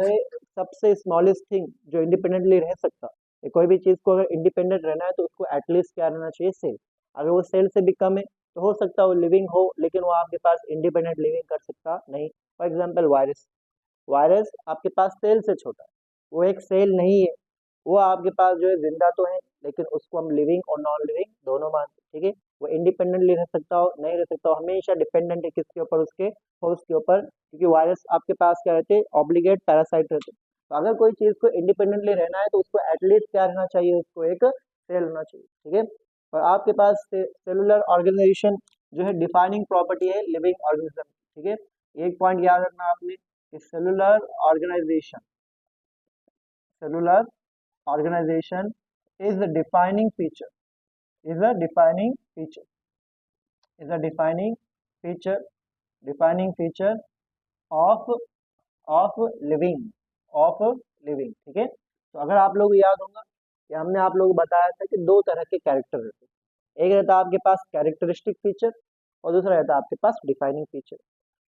है सबसे smallest thing जो इंडिपेंडेंटली रह सकता है। कोई भी चीज को अगर इंडिपेंडेंट रहना है तो उसको एटलीस्ट क्या रहना चाहिए, सेल। अगर वो सेल से भी कम है तो हो सकता है वो लिविंग हो, लेकिन वो आपके पास इंडिपेंडेंट लिविंग कर सकता नहीं। फॉर एग्जाम्पल वायरस, वायरस आपके पास सेल से छोटा है, वो एक सेल नहीं है। वो आपके पास जो है जिंदा तो है, लेकिन उसको हम लिविंग और नॉन लिविंग दोनों मानते हैं, ठीक है। वो इंडिपेंडेंटली रह सकता हो, नहीं रह सकता हो, हमेशा डिपेंडेंट है किसके ऊपर, उसके होस्ट के ऊपर, क्योंकि वायरस आपके पास क्या रहते हैं, ऑब्लिगेट पैरासाइट रहते हैं। तो अगर कोई चीज को इंडिपेंडेंटली रहना है तो उसको एटलीस्ट क्या रहना चाहिए, उसको एक सेल होना चाहिए, ठीक है। और आपके पास सेलुलर ऑर्गेनाइजेशन जो है डिफाइनिंग प्रॉपर्टी है लिविंग ऑर्गेनिज्म, ठीक है। एक पॉइंट याद रखना आपने कि cellular organization, cellular organization is the defining feature, is a defining feature, is a defining feature, defining feature of of living, of living, ठीक है। तो अगर आप लोग याद होगा कि हमने आप लोग को बताया था कि दो तरह के कैरेक्टर रहते हैं, एक रहता है आपके पास कैरेक्टरिस्टिक फीचर और दूसरा रहता है आपके पास डिफाइनिंग फीचर।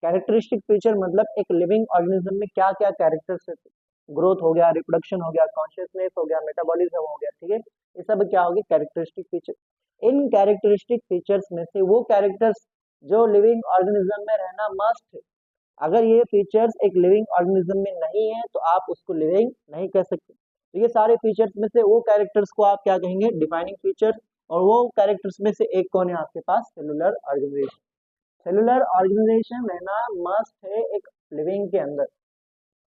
कैरेक्टरिस्टिक फीचर मतलब एक लिविंग ऑर्गेनिज्म में क्या क्या कैरेक्टर्स रहते हैं, ग्रोथ हो गया, रिप्रोडक्शन हो गया, कॉन्शियसनेस हो गया, मेटाबॉलिज्म हो गया, ठीक है। ये सब क्या हो गया, कैरेक्टरिस्टिक फीचर। इन कैरेक्टरिस्टिक फीचर्स में से वो कैरेक्टर्स जो लिविंग ऑर्गेनिज्म में रहना मस्ट है, अगर ये फीचर्स एक लिविंग ऑर्गेनिज्म में नहीं है तो आप उसको लिविंग नहीं कह सकते। तो ये सारे फीचर्स में से वो कैरेक्टर्स को आप क्या कहेंगे, डिफाइनिंग फीचर्स। और वो कैरेक्टर्स में से एक कौन है आपके पास, सेलुलर ऑर्गेनाइजेशन। सेलुलर ऑर्गेनाइजेशन रहना मस्ट है एक लिविंग के अंदर।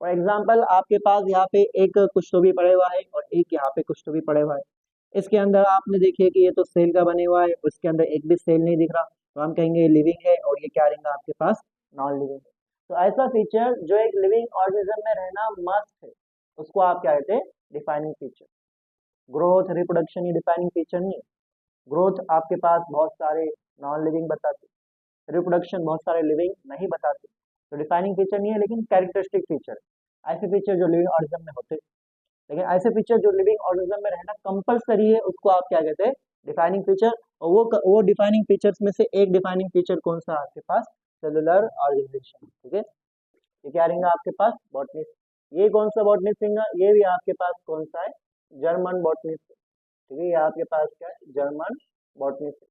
फॉर एग्जाम्पल आपके पास यहाँ पे एक कुछ तो भी पड़े हुआ है और एक यहाँ पे कुछ तो भी पड़े हुआ है। इसके अंदर आपने देखिए कि ये तो सेल का बने हुआ है, उसके अंदर एक भी सेल नहीं दिख रहा, तो हम कहेंगे ये लिविंग है, और ये क्या रहेगा आपके पास, नॉन लिविंग है। तो ऐसा फीचर जो एक लिविंग ऑर्गेनिज्म में रहना मस्ट है, उसको आप क्या कहते हैं, डिफाइनिंग फीचर। ग्रोथ, रिप्रोडक्शन ये डिफाइनिंग फीचर नहीं है। ग्रोथ आपके पास बहुत सारे नॉन लिविंग बताते, रिप्रोडक्शन बहुत सारे लिविंग नहीं बताते, तो डिफाइनिंग फीचर नहीं है, लेकिन कैरेक्टरिस्टिक फीचर है। ऐसे फीचर जो लिविंग ऑर्गेनिज्म में होते, लेकिन ऐसे फीचर जो लिविंग ऑर्गेनिज्म में रहना कंपलसरी है, उसको आप क्या कहते हैं, डिफाइनिंग फीचर। और वो डिफाइनिंग फीचर्स में से एक डिफाइनिंग फीचर कौन सा आपके पास, सेलुलर ऑर्गेनाइजेशन, ठीक है। ये क्या रहेगा आपके पास, बॉटनिस्ट। ये कौन सा बॉटनिस्ट रहेगा, ये भी आपके पास कौन सा है, जर्मन बॉटनिस्ट, ठीक है। ये आपके पास क्या है, जर्मन बॉटनिस्ट।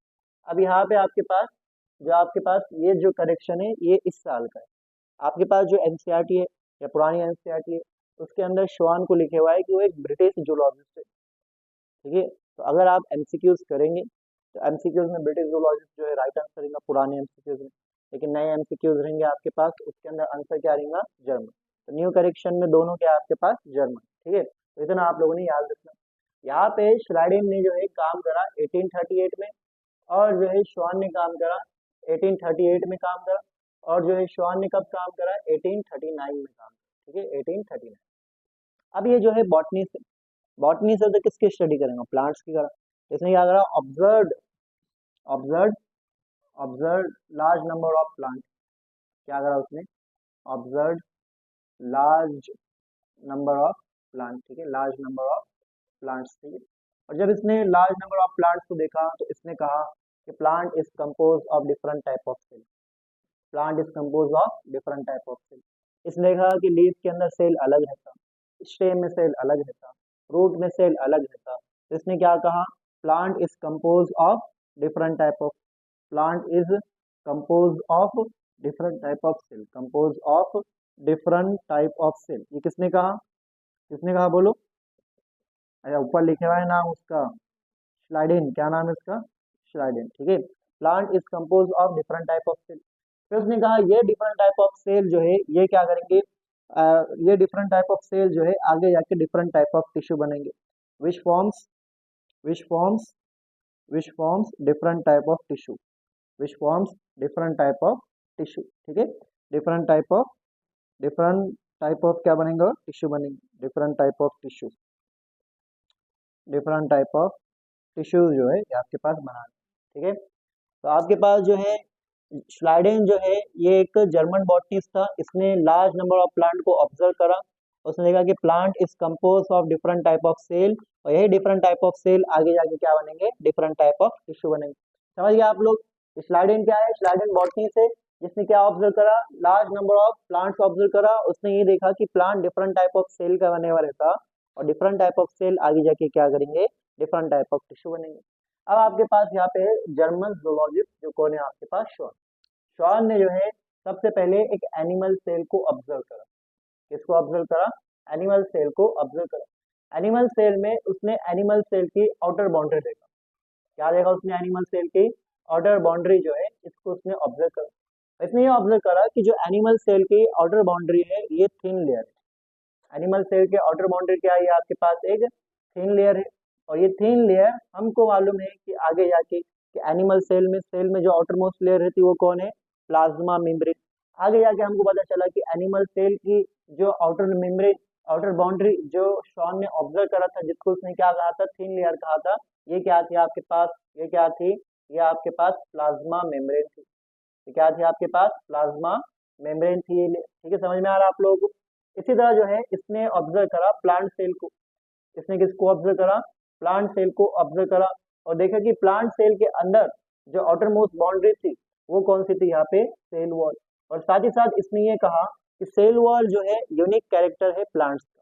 अब यहाँ पे आपके पास जो आपके पास ये जो करेक्शन है ये इस साल का है। आपके पास जो एनसीईआरटी है या पुरानी एनसीईआरटी है, उसके अंदर श्वान को लिखे हुआ है कि वो एक ब्रिटिश जूलॉजिस्ट है, ठीक है। तो अगर आप एमसीक्यूज करेंगे तो एमसीक्यूज में ब्रिटिश जूलॉजिस्ट जो है राइट आंसर रहेगा पुराने एमसीक्यूज में, लेकिन नए एमसीक्यूज रहेंगे आपके पास, उसके अंदर आंसर क्या रहेगा, जर्मन। तो न्यू करेक्शन में दोनों क्या आपके पास, जर्मन, ठीक है। तो इतना आप लोगों ने याद रखना। यहाँ पे श्लाइडेन ने जो है काम करा 1838 में, और जो है श्वान ने काम करा 1838 में काम करा, और जो है श्वान ने कब काम करा, 1839 में काम करा, ठीक है, 1839। अब ये जो है बॉटनी से, बॉटनी से तो किसकी स्टडी करेंगे, प्लांट्स की करा। इसने क्या करा, observe observe observe large number of plant, क्या करा उसने, observe large number of plant, ठीक है, लार्ज नंबर ऑफ प्लांट्स, ठीक है। और जब इसने लार्ज नंबर ऑफ प्लांट्स को देखा तो इसने कहा कि plant is compose of different type of cell, plant is compose of different type of cell. इसने कहा कि लीफ के अंदर सेल अलग रहता, स्टेम में सेल अलग रहता, रूट में सेल अलग रहता। तो इसने क्या कहा, plant is compose of different type of, plant is compose of different type of cell, compose of different type of cell. ये किसने कहा, किसने कहा बोलो, अच्छा ऊपर लिखे हुआ है नाम उसका, श्लाइडेन, क्या नाम है इसका, श्लाइडेन, ठीक है। Plant is compose of different type of cell. फिर उसने कहा ये डिफरेंट टाइप ऑफ सेल जो है ये क्या करेंगे, ये डिफरेंट टाइप ऑफ सेल जो है आगे जाके डिफरेंट टाइप ऑफ टिश्यू बनेंगे, which forms which forms which forms different type of tissue, which forms different type of tissue, ठीक है। डिफरेंट टाइप ऑफ क्या बनेगा, टिश्यू बनेंगे, different type of tissue, different type of tissues जो है ये आपके पास बना, ठीक है। तो आपके पास जो है श्लाइडेन जो है ये एक जर्मन बॉटनिस्ट था, इसने लार्ज नंबर ऑफ प्लांट को ऑब्जर्व करा, उसने देखा कि plant is compose of different type of cell, और यही डिफरेंट टाइप ऑफ सेल आगे जाके क्या बनेंगे, डिफरेंट टाइप ऑफ टिश्यू बनेंगे। समझ गए आप लोग, श्लाइडेन क्या है, श्लाइडेन बॉटनी से जिसने क्या ऑब्जर्व करा, large number of plants observe करा, उसने ये देखा कि plant different type of cell का बने हुआ रहता, और डिफरेंट टाइप ऑफ सेल आगे जाके क्या करेंगे, डिफरेंट टाइप ऑफ टिश्यू बनेंगे। अब आपके पास यहाँ पे जर्मन जूलॉजिस्ट जो कौन है आपके पास, शॉन। शॉन ने जो है सबसे पहले एक एनिमल सेल को ऑब्जर्व करा। किसको ऑब्जर्व करा, एनिमल सेल को ऑब्जर्व करा। एनिमल सेल में उसने एनिमल सेल की आउटर बाउंड्री देखा। क्या देखा उसने, एनिमल सेल की आउटर बाउंड्री जो है इसको उसने ऑब्जर्व करा। इसने ये ऑब्जर्व करा कि जो एनिमल सेल की आउटर बाउंड्री है ये थिन लेयर है। एनिमल सेल के आउटर बाउंड्री क्या है, ये आपके पास एक थिन लेयर है। और ये थिन लेयर हमको मालूम है कि आगे जाके कि एनिमल सेल में जो आउटर मोस्ट लेयर रहती है वो कौन है, प्लाज्मा मेम्ब्रेन। आगे जाके हमको पता चला कि एनिमल सेल की जो आउटर मेम्ब्रेन, आउटर बाउंड्री जो शॉन ने ऑब्जर्व करा था, जिसको उसने क्या कहा था, थिन लेयर कहा था, ये क्या थी आपके पास, ये क्या थी, ये आपके पास प्लाज्मा मेम्ब्रेन थी। ये क्या थी आपके पास, प्लाज्मा मेम्ब्रेन थी। ठीक है, समझ में आ रहा है आप लोगों को। इसी तरह जो है इसने ऑब्जर्व करा प्लांट सेल को। इसने किसको ऑब्जर्व करा, प्लांट सेल को ऑब्जर्व करा, और देखा कि प्लांट सेल के अंदर जो आउटर मोस्ट बाउंड्री थी वो कौन सी थी, यहाँ पे सेल वॉल। और साथ ही साथ इसने ये कहा कि सेल वॉल जो है यूनिक कैरेक्टर है प्लांट्स का।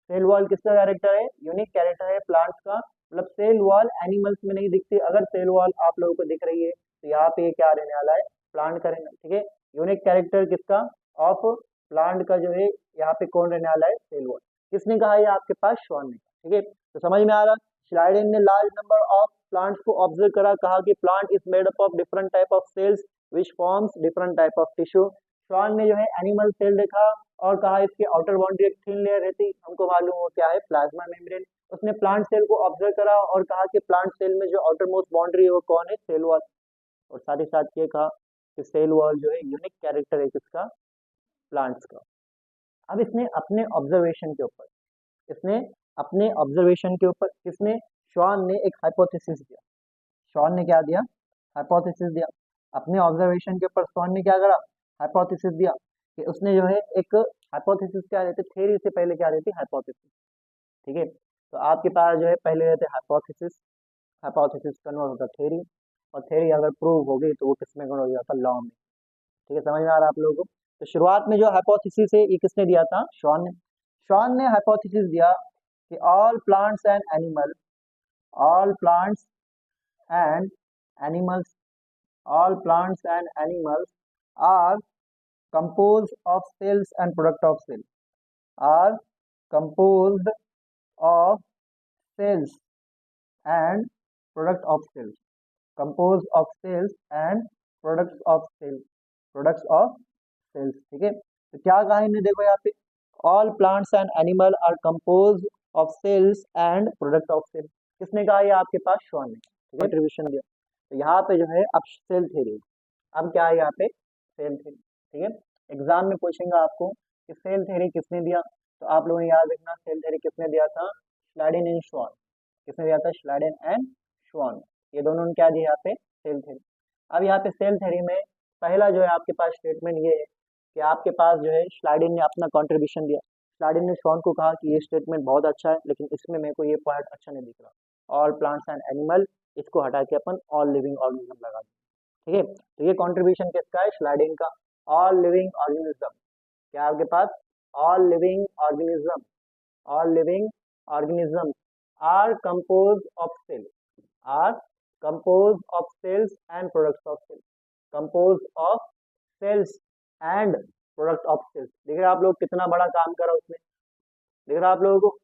सेल वॉल किसका कैरेक्टर है, यूनिक कैरेक्टर है प्लांट्स का। मतलब सेल वॉल एनिमल्स में नहीं दिखती। अगर सेल वॉल आप लोगों को दिख रही है तो यहाँ पे क्या रहने वाला है, प्लांट का रहना। ठीक है, यूनिक कैरेक्टर किसका, ऑफ प्लांट का जो है यहाँ पे कौन रहने वाला है, सेल वॉल। किसने कहा, ये आपके पास शॉन ने। ठीक है, तो समझ में आ रहा। श्लाइडेन ने लार्ज नंबर ऑफ प्लांट्स को ऑब्जर्व करा, कहा कि plant is made up of different type of cells which forms different type of tissue. Schwann ने जो है एनिमल सेल देखा और कहा इसके आउटर बाउंड्री एक थिन लेयर रहती, हमको मालूम हो क्या है, प्लाज्मा मेम्ब्रेन। उसने प्लांट सेल को ऑब्जर्व करा और कहा कि प्लांट सेल में जो आउटर मोस्ट बाउंड्री है वो कौन है, सेल वॉल। और साथ ही साथ ये कहा कि सेल वॉल जो है यूनिक कैरेक्टर है किसका, प्लांट्स का। अब इसने अपने ऑब्जर्वेशन के ऊपर, इसने अपने ऑब्जर्वेशन के ऊपर किसने, शॉन ने एक हाइपोथेसिस दिया। शॉन ने क्या दिया, हाइपोथेसिस दिया। अपने ऑब्जर्वेशन के ऊपर शॉन ने क्या करा, हाइपोथेसिस दिया। कि उसने जो है एक हाइपोथेसिस क्या रहती है, थ्योरी से पहले क्या रहती है, हाइपोथेसिस। ठीक है, तो आपके पास जो है पहले रहते हाइपोथेसिस, हाइपोथेसिस कन्वर्ट होता थ्योरी, और थ्योरी अगर प्रूव हो गई तो वो किस में कन्वर्ट हो जाता, लॉ में। ठीक है, समझ में आ रहा है आप लोगों को। तो शुरुआत में जो हाइपोथेसिस है ये किसने दिया था, शॉन ने। शॉन ने हाइपोथेसिस दिया कि all plants and animal, all plants and animals, all plants and animals are composed of cells and product of cell, are composed of cells and product of cells, composed of cells and products of cells, products of cells। ठीक है, तो क्या कहा इन्हें, देखो यहाँ पे, all plants and animal are compose of cells and product of cell. किसने कहा, ये आपके पास शॉन ने। ठीक है, कंट्रीब्यूशन दिया। तो यहाँ पे जो है अब सेल थ्योरी, अब क्या है यहाँ पे, सेल थ्योरी। ठीक है, एग्जाम में पूछेंगे आपको कि सेल थ्योरी किसने दिया, तो आप लोगों ने याद रखना सेल थ्योरी किसने दिया था, श्लाइडेन एंड श्वान। किसने दिया था, श्लाइडेन एंड श्वान। ये दोनों ने क्या दिया यहाँ पे, सेल थ्योरी। अब यहाँ पे सेल थ्योरी में पहला जो है आपके पास स्टेटमेंट ये है कि आपके पास जो है श्लाइडेन ने अपना कंट्रीब्यूशन दिया। श्लाइडेन ने शॉन को कहा कि ये स्टेटमेंट बहुत अच्छा है, लेकिन इसमें मेरे को ये पॉइंट अच्छा नहीं दिख रहा, ऑल प्लांट्स एंड एनिमल, इसको हटा के अपन ऑल लिविंग ऑर्गेनिज्म लगा दें। ठीक है, तो ये कंट्रीब्यूशन किसका है, श्लाइडेन का। ऑल लिविंग ऑर्गेनिज्म, क्या आपके पास, all living organism, all living organism are compose of cell, are compose of cells and products of cell, compose of cells and product of cells. देख रहे आप लोग कितना बड़ा काम करा उसने, देख रहे आप लोगों को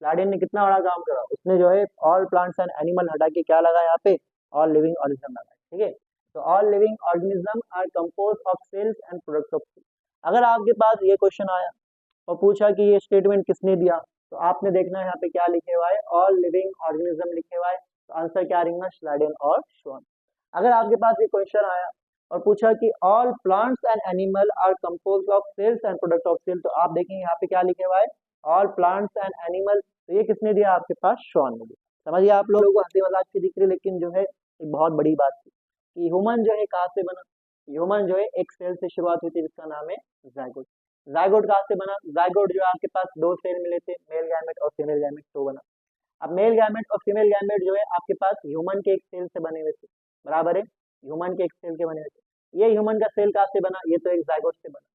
श्लाइडेन ने कितना बड़ा काम करा। उसने जो है ऑल प्लांट्स एंड एनिमल हटा के क्या लगा यहाँ पे, ऑल लिविंग ऑर्गेनिज्म लगा। ठीक है, तो all living organism are compose of cells and products of cells. अगर आपके पास ये क्वेश्चन आया और पूछा कि ये स्टेटमेंट किसने दिया, तो आपने देखना है यहाँ पे क्या लिखे हुआ है, ऑल लिविंग ऑर्गेनिज्म लिखे हुआ है, तो आंसर क्या रहेगा, श्लाइडेन और शॉन। अगर आपके पास ये क्वेश्चन आया और पूछा कि all plants and animal are compose of cells and product of cell, तो आप देखेंगे यहाँ पे क्या लिखे हुआ है, ऑल प्लांट्स एंड एनिमल। तो ये किसने दिया, आपके पास शॉन ने दिया। समझिए, आप लोगों को हंसी मजाक की दिख रही, लेकिन जो है एक बहुत बड़ी बात थी कि ह्यूमन जो है कहाँ से बना। ह्यूमन जो है एक सेल से शुरुआत हुई थी जिसका नाम है जायगोट। जायगोट कहाँ से बना, जायगोट जो है आपके पास दो सेल मिले थे, मेल गैमेट और फीमेल गैमेट, तो बना। अब मेल गैमेट और फीमेल गैमेट जो है आपके पास ह्यूमन के एक सेल से बने हुए थे, बराबर है, ह्यूमन के एक सेल के बने हुए थे। ये ह्यूमन का सेल कहाँ से बना, ये तो एक जाइगोट से बना,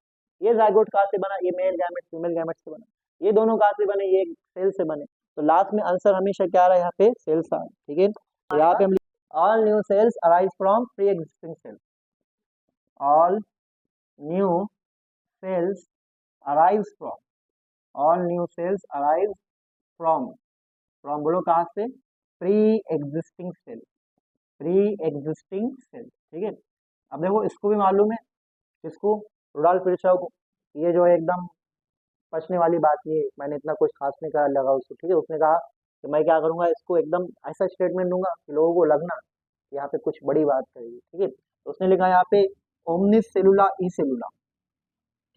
ये जाइगोट कहाँ से बना, ये मेल गैमेट फीमेल गैमेट से बना, ये दोनों कहाँ से बने, ये एक सेल से बने। तो लास्ट में आंसर हमेशा क्या आ रहा है, यहाँ पे सेल्स आ रहा है, ठीक है। तो यहाँ पे हम all new cells arise from pre existing cell, all new cells arise from, all new cells arise from, from बोलो कहाँ से, pre existing cell, pre existing cell, ठीक है। अब देखो इसको भी मालूम है, किसको, रुडॉल्फ विर्चॉ को, ये जो है एकदम पचने वाली बात नहीं है, मैंने इतना कुछ खास नहीं कहा लगा उसको, ठीक है। उसने कहा कि मैं क्या करूंगा, इसको एकदम ऐसा स्टेटमेंट दूंगा कि लोगों को लगना कि यहाँ पे कुछ बड़ी बात करेगी, ठीक है। तो उसने लिखा यहाँ पे ओमनिस सेलुला ई सेलुला,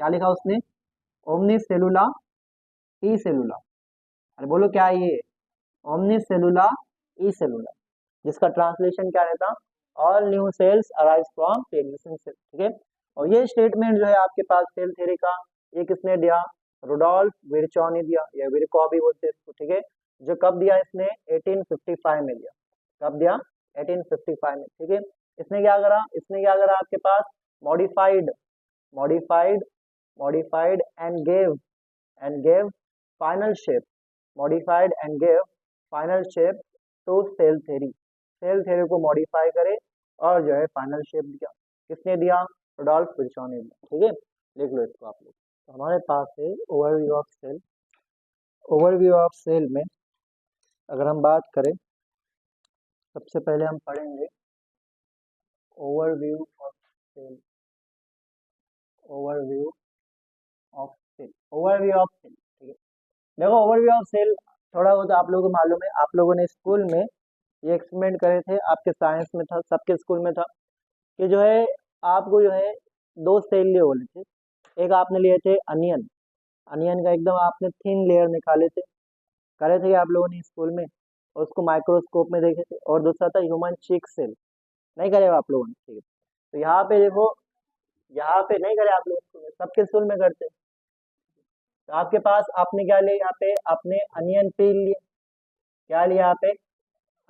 क्या लिखा उसने, ओमनिस सेलुला ई सेलुला, अरे बोलो क्या है ये, ओमनिस सेलुला ई सेलुला, जिसका ट्रांसलेशन क्या रहता, all new cells arise from pre existing cell, ठीक है। और ये स्टेटमेंट जो है आपके पास सेल थ्योरी का, ये किसने दिया, रुडॉल्फ विर्चॉ ने दिया, या विर्चॉ भी बोलते हैं इसको, ठीक है। जो कब दिया इसने, 1855 में दिया, कब दिया, 1855 में, ठीक है। इसने क्या करा, इसने क्या करा आपके पास, modified modified modified and gave final shape, modified and gave final shape to cell theory, cell theory को मॉडिफाई करे और जो है फाइनल शेप दिया, किसने दिया, रुडॉल्फ विर्चॉ ने दिया, ठीक है। लिख लो इसको आप लोग। तो हमारे पास है overview of cell, overview of cell में अगर हम बात करें, सबसे पहले हम पढ़ेंगे overview of cell, overview of cell, overview of cell, ठीक है। देखो ओवरव्यू ऑफ सेल थोड़ा बहुत आप लोगों को मालूम है, आप लोगों ने स्कूल में ये एक्सपेरिमेंट करे थे, आपके साइंस में था, सबके स्कूल में था, कि जो है आपको जो है दो सेल लिए बोले थे, एक आपने लिए थे अनियन, अनियन का एकदम आपने थिन लेयर निकाले थे, करे थे आप लोगों ने स्कूल में, और उसको माइक्रोस्कोप में देखे थे, और दूसरा था ह्यूमन चीक सेल, नहीं करे आप लोगों ने, ठीक है। तो यहाँ पे देखो, यहाँ पे नहीं करे आप लोग स्कूल में, सबके स्कूल में करते हैं। तो आपके पास आपने क्या लिया, यहाँ पे आपने अनियन पील लिए, क्या लिया यहाँ पे,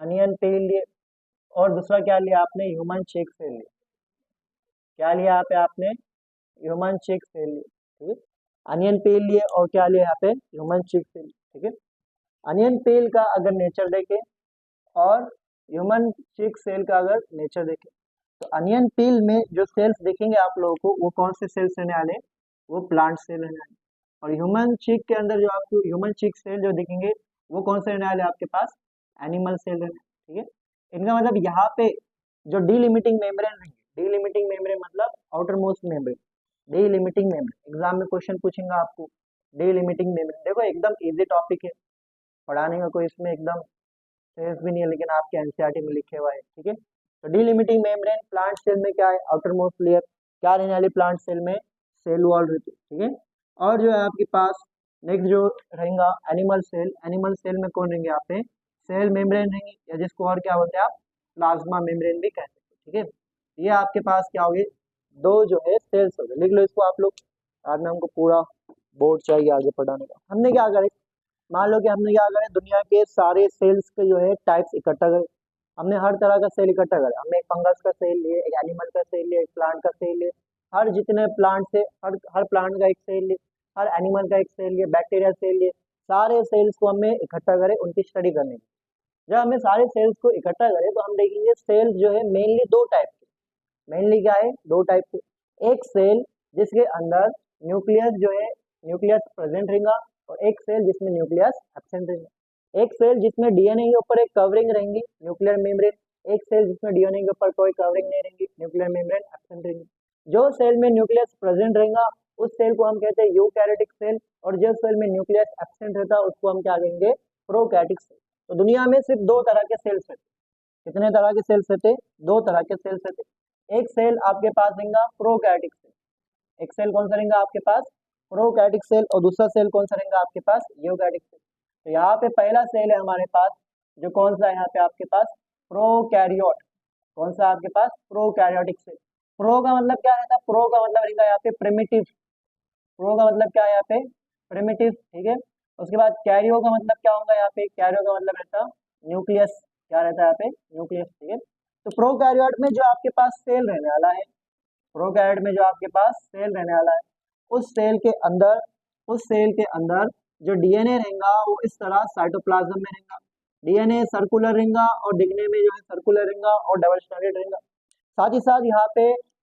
अनियन पील लिए, और दूसरा क्या लिया आपने, ह्यूमन चीक सेल लिया, क्या लिया यहाँ पे आपने, ह्यूमन चीक सेल लिया, ठीक है। अनियन पील लिए और क्या लिया यहाँ पे, ह्यूमन चीक सेल, ठीक है। अनियन पील का अगर नेचर देखें और ह्यूमन चीक सेल का अगर नेचर देखें, तो अनियन पील में जो सेल्स दिखेंगे आप लोगों को, वो कौन से सेल्स रहने वाले, वो प्लांट सेल रहने वाले, और ह्यूमन चीक के अंदर जो आपको ह्यूमन चीक सेल जो दिखेंगे, वो कौन से रहने वाले आपके पास, एनिमल सेल रहने, ठीक है। इनका मतलब यहाँ पे जो डीलिमिटिंग मेम्ब्रेन रहेंगे, डीलिमिटिंग मेम्ब्रेन मतलब outer most membrane, delimiting membrane, exam में क्वेश्चन पूछेंगे आपको, डीलिमिटिंग मेम्ब्रेन, देखो एकदम इजी टॉपिक है, पढ़ाने का कोई इसमें एकदम सेंस भी नहीं है, लेकिन आपके एनसीईआरटी में लिखे हुआ है, ठीक है। तो डीलिमिटिंग मेम्ब्रेन प्लांट सेल में क्या है, आउटर मोस्ट लेयर, क्या रहने वाली प्लांट सेल में, सेल वॉल रहती है, ठीक है। और जो है आपके पास नेक्स्ट जो रहेगा एनिमल सेल, एनिमल सेल में कौन रहेंगे यहाँ पे, सेल मेम्ब्रेन रहेंगे, या जिसको और क्या बोलते हैं आप, प्लाज्मा मेम्ब्रेन भी कहते हैं, ठीक है। ये आपके पास क्या होगी, दो जो है सेल्स हो गए, लिख लो इसको आप लोग, आज में हमको पूरा बोर्ड चाहिए आगे पढ़ाने का। हमने क्या करें, मान लो कि हमने क्या करें, दुनिया के सारे सेल्स के जो है टाइप्स इकट्ठा करे, हमने हर तरह का सेल इकट्ठा करा, हमने एक फंगस का सेल लिए, एक एनिमल का सेल लिए, एक प्लांट का सेल लिए, हर जितने प्लांट से हर हर प्लांट का एक सेल लिए, हर एनिमल का एक सेल लिए, बैक्टीरिया सेल लिए, सारे सेल्स को हमें इकट्ठा करें उनकी स्टडी करने की। जब हमें सारे सेल्स को इकट्ठा करें तो हम देखेंगे सेल्स जो है मेनली दो टाइप के, मेनली क्या है, दो टाइप के, एक सेल जिसके अंदर न्यूक्लियस जो है, न्यूक्लियस प्रेजेंट रहेगा, और एक सेल जिसमें न्यूक्लियस एब्सेंट रहेगा, एक सेल जिसमें डीएनए के ऊपर एक कवरिंग रहेंगी न्यूक्लियर मेम्ब्रेन, एक सेल जिसमें डीएनए के ऊपर कोई कवरिंग नहीं रहेंगी, न्यूक्लियर मेम्ब्रेन एब्सेंट रहेंगी। जो सेल में न्यूक्लियस प्रेजेंट रहेगा उस सेल को हम कहते हैं यूकैरियोटिक सेल, और जिस सेल में न्यूक्लियस एब्सेंट रहता है उसको हम क्या कहेंगे, प्रोकैरियोटिक सेल। तो दुनिया में सिर्फ दो तरह के सेल्स रहते, कितने तरह के सेल्स रहते, दो तरह के सेल्स रहते। एक सेल आपके पास रहेगा प्रोकैरियोटिक सेल, एक सेल कौन सा रहेगा आपके पास, प्रोकैरियोटिक सेल, और दूसरा सेल कौन सा रहेगा आपके पास, यूकैरियोटिक सेल। तो यहाँ पे पहला सेल है हमारे पास, जो कौन सा है यहाँ पे आपके पास, प्रोकैरियोट, कौन सा आपके पास, प्रोकैरियोटिक सेल। प्रो का मतलब क्या रहता है, प्रो का मतलब रहेगा यहाँ पे प्रिमिटिव, प्रो का मतलब क्या है यहाँ पे, प्रिमिटिव, ठीक है। उसके बाद कैरियो का मतलब क्या होगा यहाँ पे, कैरियो का मतलब रहता है न्यूक्लियस, क्या रहता है यहाँ पे, न्यूक्लियस, ठीक है। तो प्रोकैरियोट में जो आपके पास सेल रहने वाला है, प्रोकैरियोट में जो आपके पास सेल रहने वाला है, उस सेल के अंदर जो डीएनए रहेगा वो इस तरह साइटोप्लाज्म में रहेगा। डीएनए सर्कुलर रहेगा और दिखने में जो है सर्कुलर रहेगा और डबल स्ट्रैंडेड रहेगा। साथ ही साथ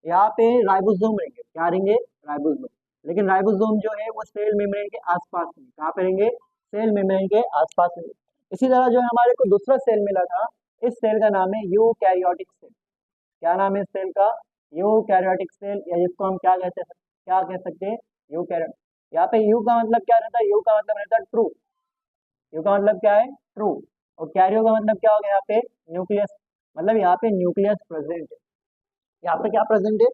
यहाँ पे राइबोसोम रहेंगे। क्या रहेंगे? राइबोसोम। लेकिन राइबोसोम जो है वो सेल मेम्ब्रेन के आसपास में, कहाँ पे रहेंगे? सेल मेम्ब्रेन के आसपास में। इसी तरह जो है हमारे को दूसरा सेल मिला था, इस सेल का नाम है यूकैरियोटिक सेल। क्या नाम है इस सेल का? यूकैरियोटिक सेल, या जिसको हम क्या कह सकते हैं? यूकैरियोट। यहाँ पे यू का मतलब क्या रहता है? यू का मतलब रहता है ट्रू। यू का मतलब क्या है? ट्रू। और कैरियो का मतलब क्या हो गया? यहाँ पे न्यूक्लियस, मतलब यहाँ पे न्यूक्लियस प्रेजेंट है। यहाँ पे क्या प्रेजेंट है?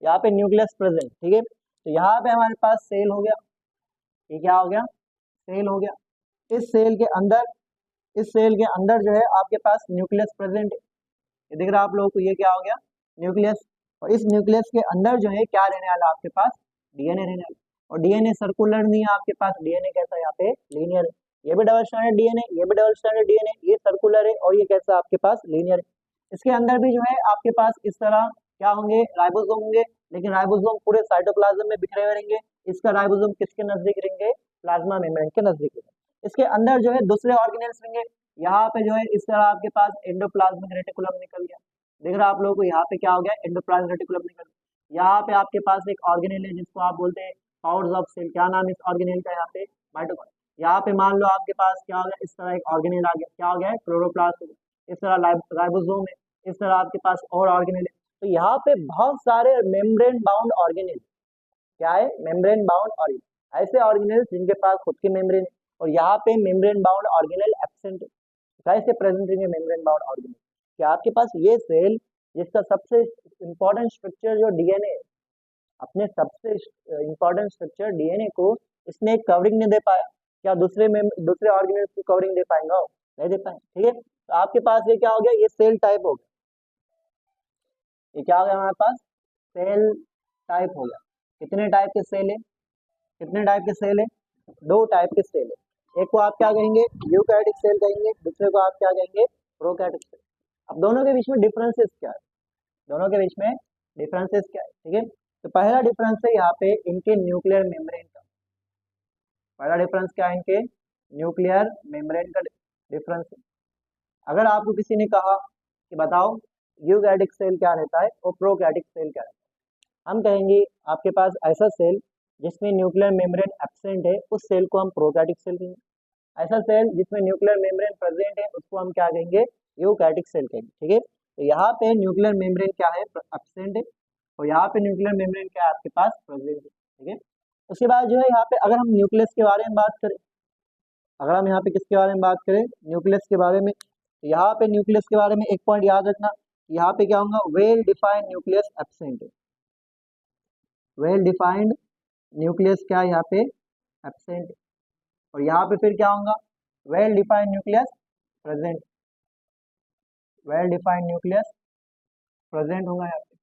यहाँ पे न्यूक्लियस प्रेजेंट। ठीक है, तो यहाँ पे हमारे पास सेल हो गया। ये क्या हो गया? सेल हो गया। इस सेल के अंदर जो है आपके पास न्यूक्लियस प्रेजेंट है। ये दिख रहा है आप लोगों को? ये क्या हो गया? न्यूक्लियस। और इस न्यूक्लियस के अंदर जो है क्या रहने वाला आपके पास? डीएनए रहने वाला। और डीएनए सर्कुलर नहीं है आपके पास, डीएनए कैसा है? यहाँ पे लीनियर है। ये भी डबल स्ट्रैंडेड डीएनए, ये भी डबल स्ट्रैंडेड डीएनए, ये सर्कुलर है और ये कैसा आपके पास? लीनियर है। इसके अंदर भी जो है आपके पास इस तरह क्या होंगे? राइबोसोम होंगे। लेकिन राइबोसोम पूरे साइटोप्लाज्म में बिखरे हुए रहेंगे। इसका राइबोसोम किसके नजदीक रहेंगे? प्लाज्मा मेम्ब्रेन के नजदीक रहेंगे। इसके अंदर जो है दूसरे ऑर्गेनेल्स रहेंगे। यहाँ पे जो है इस तरह आपके पास एंडोप्लाज्मिक रेटिकुलम निकल गया। देख रहा है आप लोगों को? यहाँ पे क्या हो गया? एंडोप्लाज्मिक रेटिकुलम निकल गया। यहाँ पे आपके पास एक ऑर्गेनेल है जिसको आप बोलते हैं पाउडर्स ऑफ सेल। क्या नाम है इस ऑर्गेनेल का? यहाँ पे माइटोकॉन्ड्रिया। यहाँ पे मान लो आपके पास क्या हो गया? इस तरह एक ऑर्गेनेल आ गया। क्या हो गया? क्लोरोप्लास्ट हो गया। इस तरह राइबोसोम है। इस तरह आपके पास और ऑर्गेनेल है। तो यहाँ पे बहुत सारे मेम्ब्रेन बाउंड ऑर्गेनेल। क्या है? Membrane bound organelle. ऐसे ऑर्गेनेल जिनके पास खुद की मेम्ब्रेन है। और यहाँ पे मेम्ब्रेन बाउंड ऑर्गेनेल एब्सेंट है। कैसे प्रेजेंट रहेंगे मेम्ब्रेन बाउंड ऑर्गेनेल? कि आपके पास ये सेल जिसका सबसे इंपॉर्टेंट स्ट्रक्चर जो डीएनए है, अपने सबसे इंपॉर्टेंट स्ट्रक्चर डीएनए को इसने कवरिंग नहीं दे पाया। क्या दूसरे ऑर्गेनेल को कवरिंग दे पाएंगा? नहीं दे पाएंगे। ठीक है, तो आपके पास ये क्या हो गया? ये सेल टाइप हो गया। ये क्या हो गया हमारे पास? सेल टाइप हो गया। कितने टाइप के सेल है? कितने टाइप के सेल है? दो टाइप के सेल है। एक को आप क्या कहेंगे? यूकैरियोटिक सेल कहेंगे। दूसरे को आप क्या कहेंगे? Prokaryotic cell. अब दोनों के बीच में डिफरेंसेस क्या है? दोनों के बीच में डिफरेंसेस क्या है? ठीक है, तो पहला डिफरेंस है यहाँ पे इनके न्यूक्लियर मेम्ब्रेन का। पहला डिफरेंस क्या है? इनके न्यूक्लियर मेम्ब्रेन का डिफरेंस है। अगर आपको किसी ने कहा कि बताओ यूकैरियोटिक सेल क्या रहता है और प्रोकैरियोटिक सेल क्या रहता है, हम कहेंगे आपके पास ऐसा सेल जिसमें न्यूक्लियर मेम्ब्रेन एब्सेंट है, उस सेल को हम प्रोकैरियोटिक सेल कहेंगे। ऐसा सेल जिसमें न्यूक्लियर मेम्ब्रेन प्रेजेंट है, उसको हम क्या कहेंगे? यूकैरियोटिक सेल कहेंगे। ठीक है, तो यहाँ पे न्यूक्लियर मेम्ब्रेन क्या है? एब्सेंट है। और यहाँ पे न्यूक्लियर मेम्ब्रेन क्या है? आपके पास प्रेजेंट है। ठीक है, उसके बाद जो है यहाँ पे अगर हम न्यूक्लियस के बारे में बात करें, अगर हम यहाँ पे किसके बारे में बात करें? न्यूक्लियस के बारे में, तो यहाँ पे न्यूक्लियस के बारे में एक पॉइंट याद रखना। यहाँ पे क्या होगा? वेल डिफाइंड न्यूक्लियस एब्सेंट है। वेल डिफाइंड न्यूक्लियस क्या है? यहाँ पे एब्सेंट। और यहाँ पे फिर क्या होगा? Well defined nucleus present. Well defined nucleus present होगा यहाँ पे।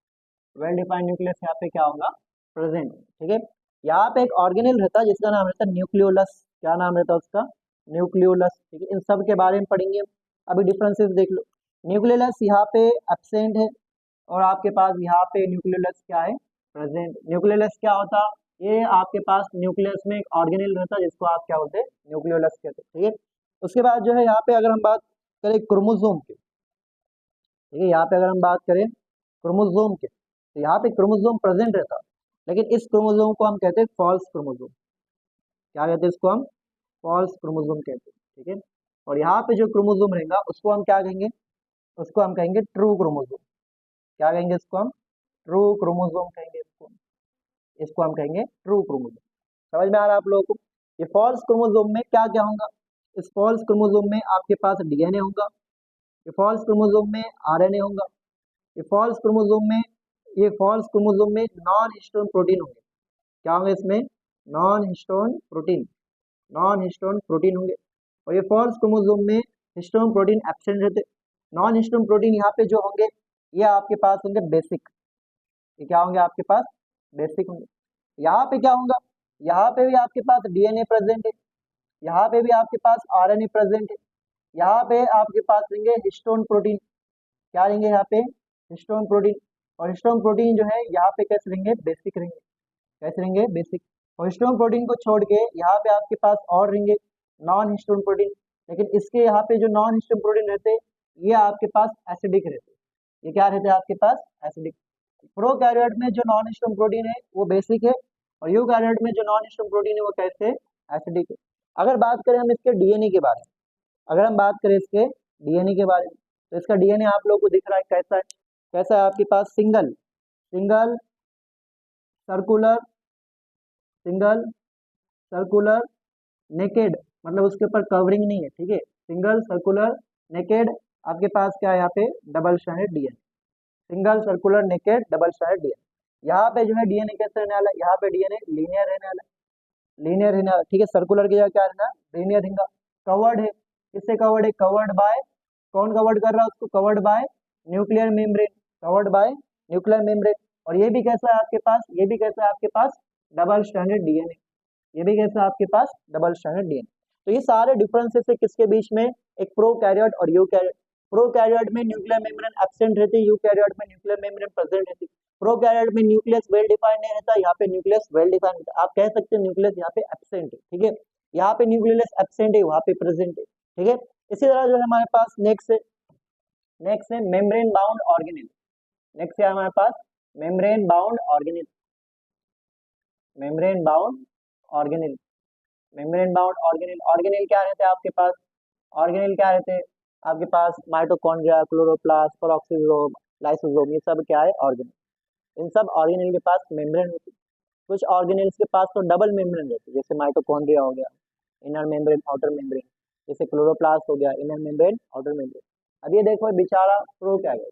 वेल डिफाइंड न्यूक्लियस यहाँ पे क्या होगा? प्रेजेंट। ठीक है, यहाँ पे एक ऑर्गेनेल रहता है जिसका नाम रहता है न्यूक्लियोलस। क्या नाम रहता है उसका? न्यूक्लियोलस। ठीक है, इन सब के बारे में पढ़ेंगे। अभी डिफरेंसेस देख लो। न्यूक्लियोलस यहाँ पे एब्सेंट है और आपके पास यहाँ पे न्यूक्लियोलस क्या है? प्रेजेंट। न्यूक्लियोलस क्या होता? ये आपके पास न्यूक्लियस में एक ऑर्गेनेल रहता है जिसको आप क्या बोलते हैं? न्यूक्लियोलस कहते हैं। ठीक है, उसके बाद जो है यहाँ पे अगर हम बात करें क्रोमोसोम की, ठीक है, यहाँ पे अगर हम बात करें क्रोमोसोम की, तो यहाँ पे क्रोमोसोम प्रेजेंट रहता है, लेकिन इस क्रोमोसोम को हम कहते हैं फॉल्स क्रोमोसोम। क्या कहते हैं इसको? हम फॉल्स क्रोमोसोम कहते हैं। ठीक है, और यहाँ पे जो क्रोमोसोम रहेगा उसको हम क्या कहेंगे? उसको हम कहेंगे ट्रू क्रोमोसोम। क्या कहेंगे इसको? हम ट्रू क्रोमोसोम कहेंगे इसको। इसको हम कहेंगे ट्रू क्रोमोसोम। समझ में आ रहा है आप लोगों को? ये फॉल्स क्रोमोसोम में क्या क्या होगा? इस फॉल्स क्रोमोसोम में आपके पास डीएनए होगा। ये फॉल्स क्रोमोसोम में आरएनए होगा। ये फॉल्स क्रोमोसोम में नॉन हिस्टोन प्रोटीन होंगे। क्या होंगे इसमें? Non histone protein. Non histone protein होंगे। और ये फॉल्स क्रोमोसोम में हिस्टोन प्रोटीन एब्सेंट रहते। नॉन हिस्टोन प्रोटीन यहाँ पे जो होंगे ये आपके पास होंगे बेसिक। ये क्या होंगे? आपके पास बेसिक होंगे। यहाँ पे क्या होगा? यहाँ पे भी आपके पास डीएनए प्रेजेंट है। यहाँ पे भी आपके पास आरएनए प्रेजेंट है। यहाँ पे आपके पास रहेंगे हिस्टोन प्रोटीन। क्या रहेंगे यहाँ पे? Histone protein. और हिस्टोन प्रोटीन जो है यहाँ पे कैसे रहेंगे, बेसिक रहेंगे। कैसे रहेंगे, बेसिक। और हिस्टोन प्रोटीन को छोड़ के यहाँ पे आपके पास और रहेंगे नॉन हिस्टोन प्रोटीन। लेकिन इसके यहाँ पे जो नॉन हिस्टोन प्रोटीन रहते, ये आपके पास एसिडिक रहते। ये क्या रहते हैं आपके पास, एसिडिक। प्रोकैरियोट में जो नॉन हिस्टोन प्रोटीन है वो बेसिक है, और यूकैरियोट में जो नॉन हिस्टोन प्रोटीन है वो कैसे, एसिडिक है। अगर बात करें हम इसके डीएनए के बारे में, अगर हम बात करें इसके डीएनए के बारे में, तो इसका डीएनए आप लोगों को दिख रहा है कैसा है, कैसा है आपके पास, single single circular, single circular naked, मतलब उसके ऊपर कवरिंग नहीं है, ठीक है। सिंगल सर्कुलर नेकेड, आपके पास क्या है यहाँ पे, double stranded DNA. Single circular naked double stranded DNA. यहाँ पे जो है डीएनए कैसे रहने वाला है, यहाँ पे डीएनए लीनियर रहने वाला है, लीनियर रहने वाला, ठीक है। सर्कुलर की जगह क्या रहना, लीनियर रहेगा। कवर्ड है, किससे कवर्ड है, कवर्ड बाय, कौन कवर्ड कर रहा है उसको, covered by nuclear membrane, covered by nuclear membrane. और ये भी कैसा है आपके पास, ये भी कैसा है आपके पास, डबल स्ट्रैंडेड डीएनए। ये भी कैसा है आपके पास, डबल स्ट्रैंडेड डीएनए। तो ये सारे डिफरेंसेस है किसके बीच में, एक प्रोकैरियोट और यूकैरियोट। प्रोकैरियोट में न्यूक्लियर मेम्ब्रेन एब्सेंट रहती है, यूकैरियोट में न्यूक्लियर मेम्ब्रेन प्रेजेंट रहती है। प्रोकैरियोट में न्यूक्लियस वेल डिफाइंड नहीं रहता, यहाँ पे न्यूक्लियस वेल डिफाइंड रहता है। आप कह सकते हैं न्यूक्लियस यहाँ पे एब्सेंट है, ठीक है। यहाँ पे न्यूक्लियस एब्सेंट है, वहाँ पे प्रेजेंट है, ठीक है। इसी तरह जो है हमारे पास नेक्स्ट है मेम्ब्रेन बाउंड ऑर्गेनेल। नेक्स्ट है हमारे पास membrane bound organelle, membrane bound organelle, membrane bound organelle. Organelle क्या रहते हैं आपके पास, ऑर्गेनेल क्या रहते हैं आपके पास, माइटोकॉन्ड्रिया, क्लोरोप्लास्ट, पेरोक्सिसोम, लाइसोसोम, ये सब क्या है, ऑर्गेनेल। इन सब ऑर्गेनेल के पास मेम्ब्रेन होती है। कुछ ऑर्गेनेल्स के पास तो डबल मेम्ब्रेन रहती है, जैसे माइटोकॉन्ड्रिया हो गया, इनर मेम्ब्रेन आउटर मेम्ब्रेन, जैसे क्लोरोप्लास्ट हो गया, इनर मेम्ब्रेन आउटर मेम्ब्रेन। अब ये देखो बेचारा प्रोकैरियोट,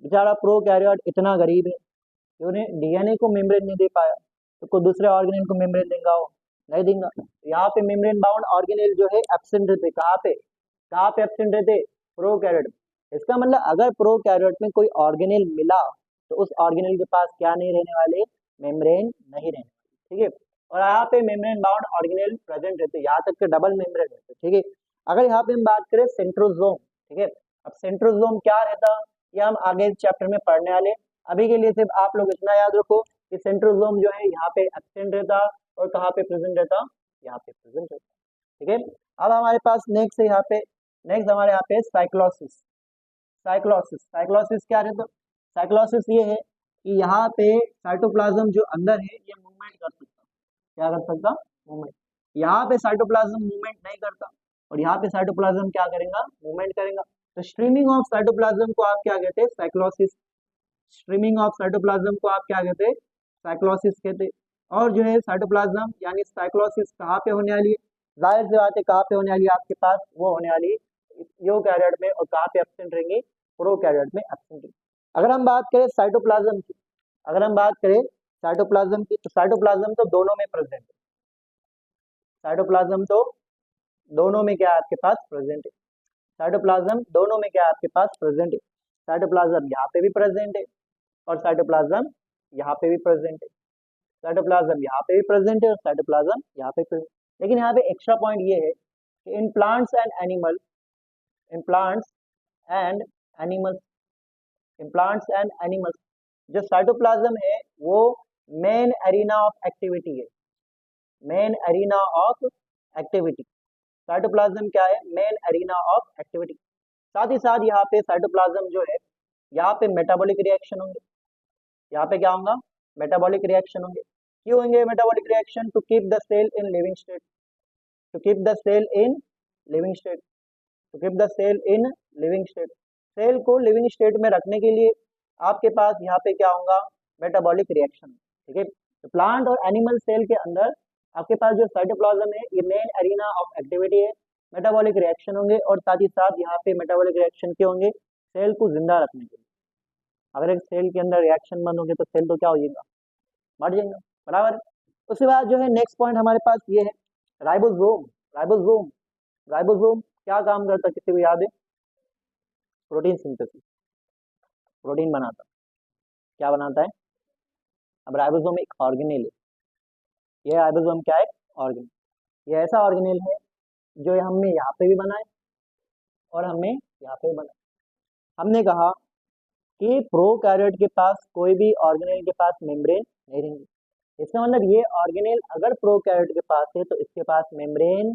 बेचारा प्रोकैरियोट इतना गरीब है कि उन्हें डीएनए को मेम्ब्रेन नहीं दे पाया, तो कोई दूसरे ऑर्गेनेल को मेम्ब्रेन देगा, वो नहीं देगा। यहाँ पे मेम्ब्रेन बाउंड ऑर्गेनेल जो है एब्सेंट रहते, कहाँ पे एब्सेंट रहते, प्रोकैरियोट में। इसका मतलब अगर प्रोकैरियोट में कोई ऑर्गेनेल मिला तो उस ऑर्गेनेल के पास क्या नहीं रहने वाले, मेम्ब्रेन नहीं रहने वाले, ठीक है। और यहाँ पे मेम्ब्रेन बाउंड ऑर्गेनेल प्रेजेंट रहते, यहाँ तक के डबल मेम्ब्रेन रहते, ठीक है। अगर यहाँ पे हम बात करें सेंट्रोजोम, ठीक है। अब सेंट्रोजोम क्या रहता, ये हम आगे चैप्टर में पढ़ने वाले। अभी के लिए सिर्फ आप लोग इतना याद रखो कि सेंट्रोजोम जो है यहाँ पे एब्सेंट रहता, और कहाँ पे प्रेजेंट रहता, यहाँ पे प्रेजेंट रहता, ठीक है। अब हमारे पास नेक्स्ट है यहाँ पे, नेक्स्ट हमारे यहाँ पे साइक्लोसिस। साइक्लोसिस, साइक्लोसिस क्या रहता, साइक्लोसिस ये है कि यहाँ पे साइटोप्लाज्म जो अंदर है ये मूवमेंट कर सकता, क्या कर सकता, मूवमेंट। यहाँ पे साइटोप्लाज्म मूवमेंट नहीं करता, और यहाँ पे साइटोप्लाज्म क्या करेगा, मूवमेंट करेगा। तो स्ट्रीमिंग ऑफ साइटोप्लाज्म को आप क्या कहते हैं, साइक्लोसिस। स्ट्रीमिंग ऑफ साइटोप्लाज्म को आप क्या कहते हैं, साइक्लोसिस कहते हैं। और जो है साइटोप्लाज्म यानी साइक्लोसिस कहाँ पे होने वाली है, जाहिर सी बात है कहाँ पे होने वाली है आपके पास, वो होने वाली है यूकैरियोट में। और कहाँ पे एब्सेंट रहेंगे, प्रोकैरियोट में एब्सेंट रहेंगे। अगर हम बात करें साइटोप्लाज्म की, अगर हम बात करें साइटोप्लाज्म की, तो साइटोप्लाज्म तो दोनों में प्रेजेंट है, साइटोप्लाज्म तो दोनों में क्या है आपके पास प्रेजेंट है, साइटोप्लाज्म दोनों में क्या है आपके पास प्रेजेंट है। साइटोप्लाज्म यहाँ पे भी प्रेजेंट है, और साइटोप्लाज्म यहाँ पे भी प्रेजेंट है, साइटोप्लाज्म यहाँ पे भी प्रेजेंट है, और साइटोप्लाज्म यहाँ पे प्रेजेंट। लेकिन यहाँ पे एक्स्ट्रा पॉइंट ये है कि in plants and animal, in plants and animals, in plants and animals, जो साइटोप्लाज्म है वो मेन एरिना ऑफ एक्टिविटी है, main arena of activity. Cytoplasm क्या है, मेन एरिना ऑफ एक्टिविटी। साथ ही साथ यहाँ पे साइटोप्लाज्म जो है, यहाँ पे मेटाबॉलिक रिएक्शन होंगे, यहाँ पे क्या होगा, मेटाबॉलिक रिएक्शन होंगे। क्यों होंगे metabolic reaction, to keep the cell in living state, to keep the cell in living state, to keep the cell in living state. Cell को लिविंग स्टेट में रखने के लिए आपके पास यहाँ पे क्या होगा, मेटाबॉलिक रिएक्शन, ठीक है। तो प्लांट और एनिमल सेल के अंदर आपके पास जो साइटोप्लाज्म है ये मेन एरिना ऑफ एक्टिविटी है, मेटाबॉलिक रिएक्शन होंगे। और साथ ही साथ यहाँ पे मेटाबॉलिक रिएक्शन क्यों होंगे, सेल को जिंदा रखने के लिए। अगर एक सेल के अंदर रिएक्शन बंद होंगे तो सेल तो क्या हो जाएगा, मर जाएगा, बराबर। उसके बाद जो है नेक्स्ट पॉइंट हमारे पास ये है राइबोसोम। राइबोसोम, राइबोसोम क्या काम करता है, किसी को याद है, प्रोटीन सिंथेसिस, प्रोटीन बनाता, क्या बनाता है। अब राइबोसोम एक ऑर्गेनेल है, ये राइबोसोम क्या है, ऑर्गेनेल। ये ऐसा ऑर्गेनेल है जो हमने यहाँ पे भी बनाए और हमने यहाँ पे भी बनाए। हमने कहा कि प्रोकैरियोट के पास कोई भी ऑर्गेनेल के पास मेम्ब्रेन नहीं रहेंगे। इसका मतलब ये ऑर्गेनेल अगर प्रोकैरियोट के पास है तो इसके पास मेम्ब्रेन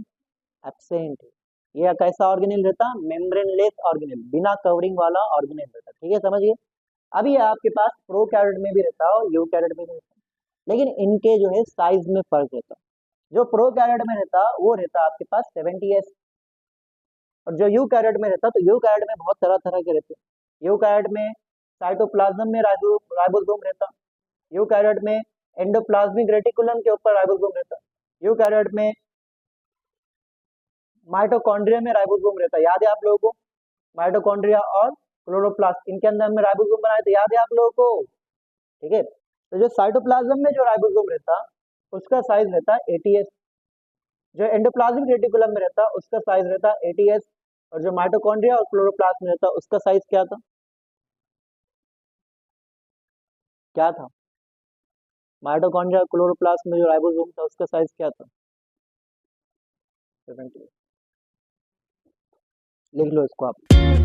एब्सेंट है। ये कैसा ऑर्गेनेल रहता? मेम्ब्रेनलेस ऑर्गेनेल, बिना कवरिंग वाला ऑर्गेनेल रहता। ठीक है, समझिए। अब ये आपके पास प्रोकैरियोट में भी रहता है और यूकैरियोट में भी रहता है, लेकिन इनके जो है साइज में फर्क रहता है। जो प्रोकैरियोट में रहता वो रहता आपके पास 70s, और जो यूकैरियोट में रहता तो यूकैरियोट में बहुत तरह तरह के रहते हैं। यूकैरियोट में साइटोप्लाज्म में राइबोसोम रहता, यूकैरियोट में एंडोप्लाज्मिक रेटिकुलम के ऊपर राइबोसोम रहता, यूकैरियोट में माइटोकॉन्ड्रिया में राइबोसोम रहता है। याद है आप लोगों को? माइटोकॉन्ड्रिया और क्लोरोप्लास्ट, इनके अंदर हमने राइबोसोम बनाए थे, याद है आप लोगों को? ठीक है, तो जो साइटोप्लाज्म में जो राइबोसोम रहता उसका साइज रहता है 80s, जो एंडोप्लाज्मिक रेटिकुलम में रहता उसका साइज रहता है 80s, और जो माइटोकॉन्ड्रिया और क्लोरोप्लास्ट में रहता उसका साइज क्या था? क्या था? माइटोकॉन्ड्रिया क्लोरोप्लास्ट में जो राइबोसोम था उसका साइज क्या था? 70। लिख लो इसको आप।